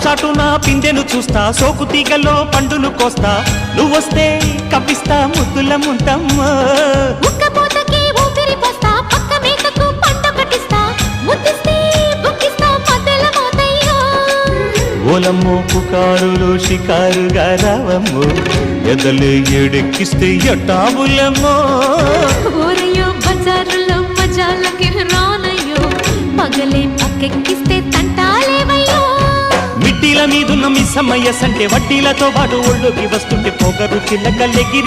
చాటున పిందెను చూస్తా, సోకు తీగల్లో పండును కోస్తా, నువ్వొస్తే కప్పిస్తా ముద్దుల ముంతమ్మో. ఉక్కపోతకి ఊపిరి పోస్తా, పక్క మేకకు పంట కట్టిస్తా, ముద్దిస్తే బుక్కిస్తా మధ్యల మోతయ్యో. ఓలమ్మో పుకారులు షికారుగా రావమ్మో, ఎదలే ఏడెక్కిస్తే ఎట్టాబులమ్మో. ఊరయ్యో బజారులో మజాలకి రానయ్యో, పగలే పక్కెక్కిస్తే తంటాలేవయ్యో. మిట్టిల మీదున్న మిస్సమ్మయ్య సంటే వడ్డీలతో పాటు ఒళ్ళోకి వస్తుంటే పొగరు చిల్లకల్లెగిరి